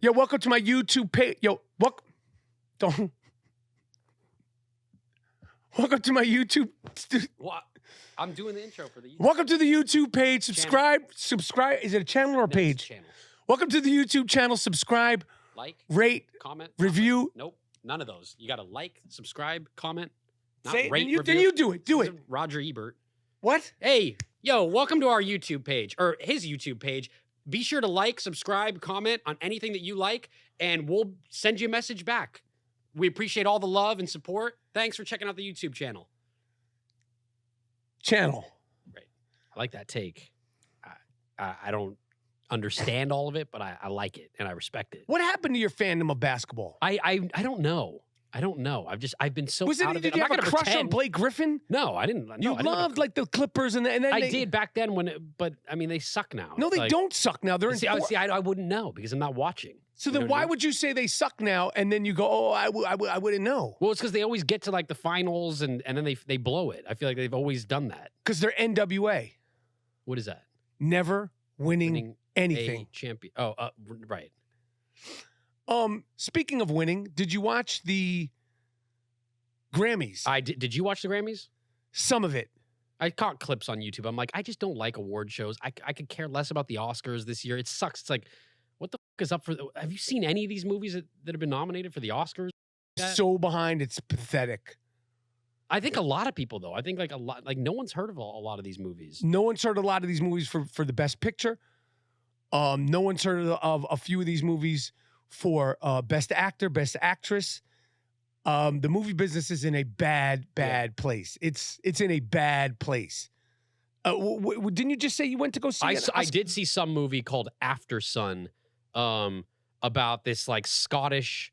Yo, welcome to my YouTube page. Yo, don't. Welcome to my YouTube. What? I'm doing the intro for the YouTube. Welcome to the YouTube page. Channel. Subscribe. Is it a channel or a page? Channel. Welcome to the YouTube channel. Subscribe, Like, rate, comment, review. comment. Nope, none of those. You got to like, subscribe, comment, not Say, rate, then, you, review. then you do it. Do This it. is Roger Ebert. What? Hey, yo, welcome to our YouTube page, or his YouTube page. Be sure to like, subscribe, comment on anything that you like, and we'll send you a message back. We appreciate all the love and support. Thanks for checking out the YouTube channel. Channel. Right. I like that take. I don't understand all of it, but I like it and I respect it. What happened to your fandom of basketball? I don't know. I don't know. I've been so out of it. Did you have a crush on Blake Griffin? No, I didn't. No, You loved like the Clippers and then I did back then but I mean they suck now. No, they Like, don't suck now. They're in. I wouldn't know because I'm not watching. So then why would you say they suck now and then you go, oh, I wouldn't know? Well, it's because they always get to like the finals and then they blow it. I feel like they've always done that. Because they're NWA. What is that? Never winning anything. A champion. Oh, right. Speaking of winning, did you watch the Grammys? I did. Did you watch the Grammys? Some of it. I caught clips on YouTube. I'm like, I just don't like award shows. I could care less about the Oscars this year. It sucks. It's like, what the fuck is up for? Have you seen any of these movies that have been nominated for the Oscars? So behind, it's pathetic. I think a lot of people, though. I think like no one's heard of a lot of these movies. No one's heard a lot of these movies for the best picture. No one's heard of a few of these movies for best actor, best actress. The movie business is in a bad place. It's in a bad place. Didn't you just say you went to go see it? I did see some movie called After Sun about this like Scottish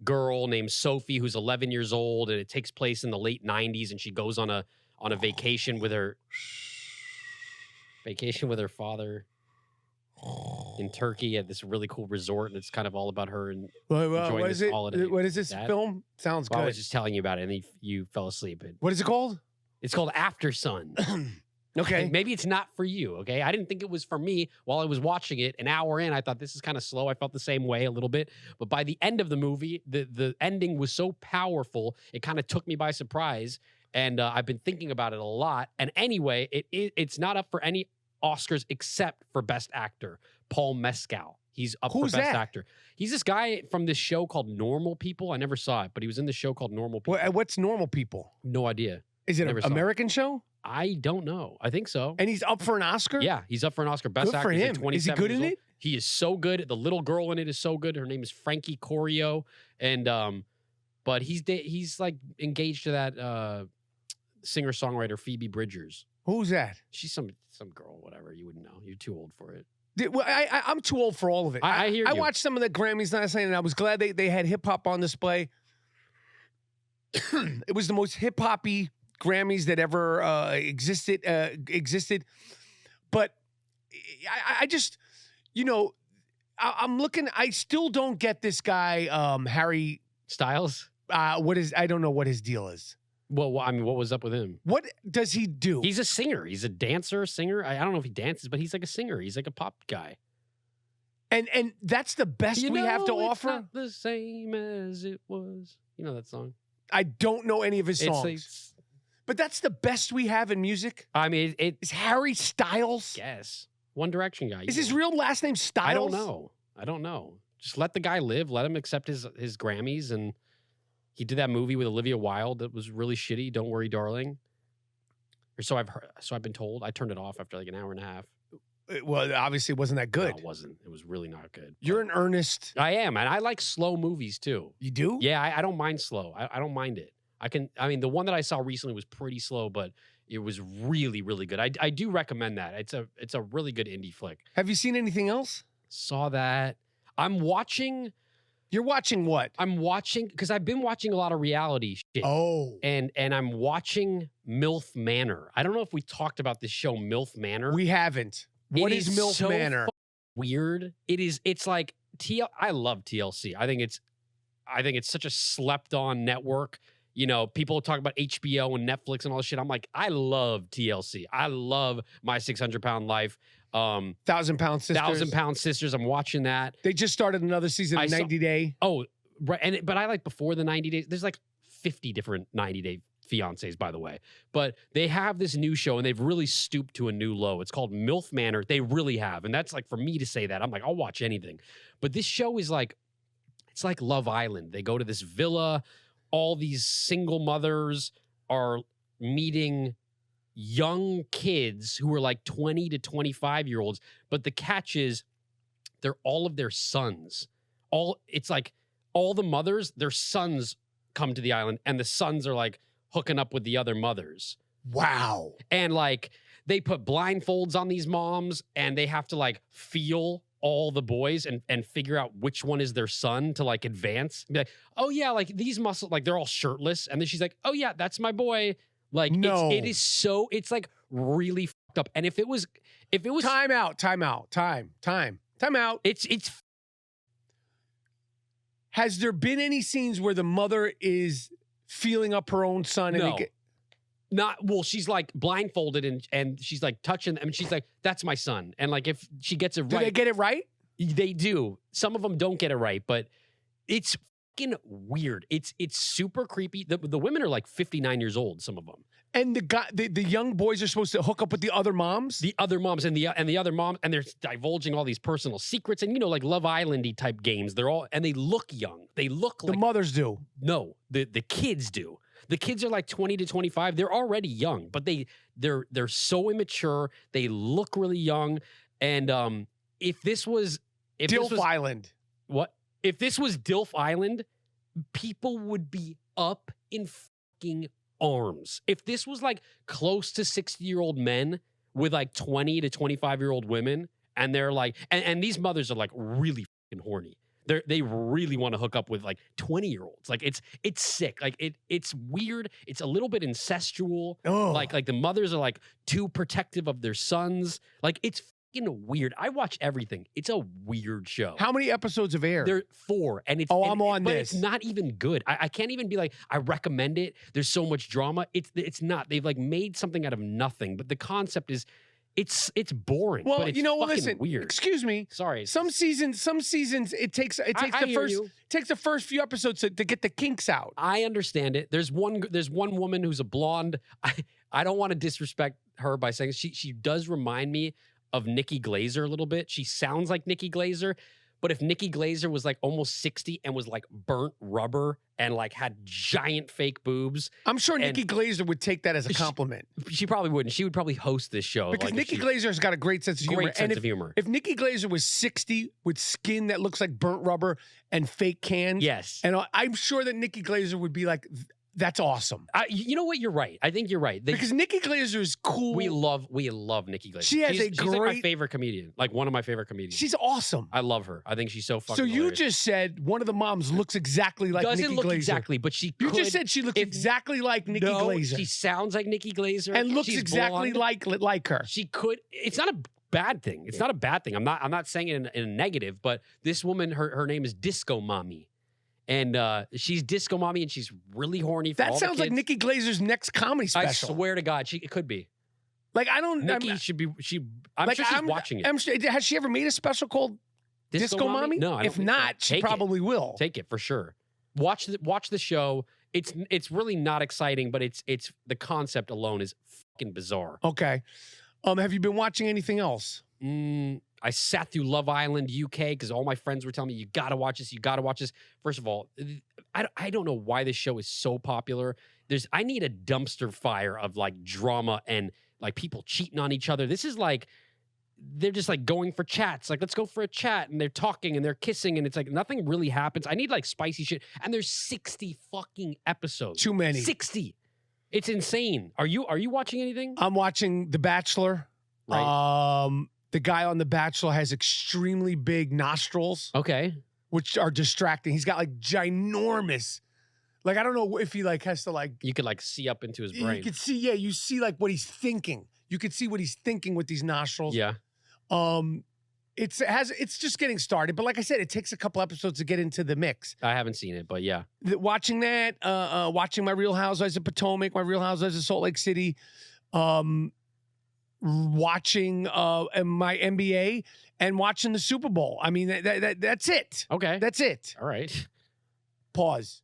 girl named Sophie who's 11 years old, and it takes place in the late 90s, and she goes on a vacation with her father in Turkey at this really cool resort, and it's kind of all about her and enjoying this holiday. What is this film? Sounds good. I was just telling you about it, and then you fell asleep. What is it called? It's called After Sun. Okay. Maybe it's not for you, okay? I didn't think it was for me while I was watching it. An hour in, I thought this is kind of slow. I felt the same way a little bit. But by the end of the movie, the ending was so powerful, it kind of took me by surprise. And I've been thinking about it a lot. And anyway, it's not up for any Oscars except for Best Actor. Paul Mescal. He's up for Best Actor. He's this guy from this show called Normal People. I never saw it, but he was in the show called Normal People. What's Normal People? No idea. Is it an American show? I don't know. I think so. And he's up for an Oscar? Yeah, he's up for an Oscar. Best Actor. Good for him. Is he good in it? He is so good. The little girl in it is so good. Her name is Frankie Corio. And but he's like engaged to that singer-songwriter Phoebe Bridgers. Who's that? She's some girl, whatever. You wouldn't know. You're too old for it. Well, I'm too old for all of it. I hear you. I watched some of the Grammys last night, and I was glad they had hip-hop on display. It was the most hip-hoppy Grammys that ever existed. But I just, I'm looking. I still don't get this guy, Harry Styles. I don't know what his deal is. Well, I mean, what was up with him? What does he do? He's a singer. He's a dancer, singer. I don't know if he dances, but he's like a singer. He's like a pop guy. And that's the best we have to offer. It's not the same as it was. You know that song? I don't know any of his songs. But that's the best we have in music. I mean, is Harry Styles? Yes. One Direction guy. Is his real last name Styles? I don't know. Just let the guy live. Let him accept his Grammys. And he did that movie with Olivia Wilde that was really shitty. Don't Worry, Darling. Or so I've heard. So I've been told. I turned it off after like an hour and a half. Well, obviously, it wasn't that good. No, it wasn't. It was really not good. You're an earnest. I am, and I like slow movies too. You do? Yeah, I don't mind slow. I don't mind it. I mean, the one that I saw recently was pretty slow, but it was really, really good. I do recommend that. It's a really good indie flick. Have you seen anything else? Saw that. I'm watching. You're watching what? I'm watching because I've been watching a lot of reality shit. Oh. And I'm watching MILF Manor. I don't know if we talked about this show, MILF Manor. We haven't. What is MILF so Manor? Weird. It's like I love TLC. I think it's such a slept-on network. You know, people talk about HBO and Netflix and all this shit. I'm like, I love TLC. I love My 600 Pound Life. Thousand Pound Sisters. 1,000-Pound Sisters. I'm watching that. They just started another season of 90 Day. Oh, right. But I like before the 90 days. There's like 50 different 90-day fiancés, by the way. But they have this new show, and they've really stooped to a new low. It's called MILF Manor. They really have. And that's like, for me to say that, I'm like, I'll watch anything. But this show is like, it's like Love Island. They go to this villa. All these single mothers are meeting young kids who are like 20 to 25-year-olds. But the catch is they're all of their sons. It's like all the mothers, their sons come to the island, and the sons are like hooking up with the other mothers. Wow. And like they put blindfolds on these moms, and they have to like feel all the boys and figure out which one is their son to like advance. Be like, oh yeah, like these muscles, like they're all shirtless. And then she's like, oh yeah, that's my boy. Like No. it's like really fucked up. And if it was Time out. it's Has there been any scenes where the mother is feeling up her own son? And no. She's like blindfolded and she's like touching them, and she's like, that's my son. And like if she gets it do right. they get it right? They do. Some of them don't get it right, but it's fucking weird. It's super creepy. The women are like 59 years old, some of them. And the young boys are supposed to hook up with the other moms? The other moms and the other mom, and they're divulging all these personal secrets, and like Love Island-y type games. And they look young. They look The like mothers do. No, the kids do. The kids are like 20 to 25. They're already young, but they're so immature. They look really young. And if this was Island. What? If this was Dilf Island, people would be up in fucking arms. If this was like close to 60-year-old men with like 20 to 25-year-old women, and they're like, and these mothers are like really fucking horny. They really want to hook up with like 20-year-olds. Like it's sick. Like it's weird. It's a little bit incestual. Oh. Like the mothers are like too protective of their sons. Like it's fucking weird. I watch everything. It's a weird show. How many episodes have aired? There are 4, and it's I'm on but this. It's not even good. I can't even be like, I recommend it. There's so much drama. It's not. They've like made something out of nothing. But the concept is, it's boring. Well, but it's listen. weird. Excuse me. Sorry. Some seasons it takes the first few episodes to get the kinks out. I understand it. There's one woman who's a blonde. I don't want to disrespect her by saying she does remind me of Nikki Glaser a little bit. She sounds like Nikki Glaser, but if Nikki Glaser was like almost 60 and was like burnt rubber and like had giant fake boobs, I'm sure Nikki Glaser would take that as a compliment. She probably wouldn't. She would probably host this show Because like Nikki Glaser's got a great sense of humor. Great sense of humor. If Nikki Glaser was 60 with skin that looks like burnt rubber and fake cans, yes, and I'm sure that Nikki Glaser would be like, that's awesome. You know what? You're right. I think you're right. Because Nikki Glaser is cool. We love Nikki Glaser. She's like my favorite comedian. Like one of my favorite comedians. She's awesome. I love her. I think she's so fucking So you hilarious. just said one of the moms looks exactly like Nikki Glaser. Doesn't look exactly, but she You could. just said she looks exactly like Nikki Glaser. She sounds like Nikki Glaser. And looks She's exactly blonde. like her. She could. It's not a bad thing. It's not a bad thing. I'm not saying it in a negative, but this woman, her name is Disco Mommy. And she's Disco Mommy, and she's really horny for all the That sounds like kids. Nikki Glaser's next comedy special. I swear to God, it could be. Like, I don't... Nikki should be... I'm sure she's watching it. Has she ever made a special called Disco Mommy? No, I don't If think not, so. she probably will. Take it for sure. Watch the show. It's really not exciting, but it's the concept alone is fucking bizarre. Okay. Have you been watching anything else? I sat through Love Island UK because all my friends were telling me, you got to watch this. You got to watch this. First of all, I don't know why this show is so popular. I need a dumpster fire of like drama and like people cheating on each other. This is like, they're just like going for chats. Like, let's go for a chat. And they're talking and they're kissing and it's like nothing really happens. I need like spicy shit. And there's 60 fucking episodes. Too many. 60. It's insane. Are you watching anything? I'm watching The Bachelor. Right. The guy on The Bachelor has extremely big nostrils, Okay. which are distracting. He's got like ginormous, like, I don't know if he like has to like. You could like see up into his brain. You could see, yeah, you see like what he's thinking. You could see what he's thinking with these nostrils. Yeah. It's just getting started, but like I said, it takes a couple episodes to get into the mix. I haven't seen it, but yeah. Watching that, watching my Real Housewives of Potomac, my Real Housewives of Salt Lake City, watching my NBA and watching the Super Bowl. I mean, that's it. Okay. That's it. All right. Pause.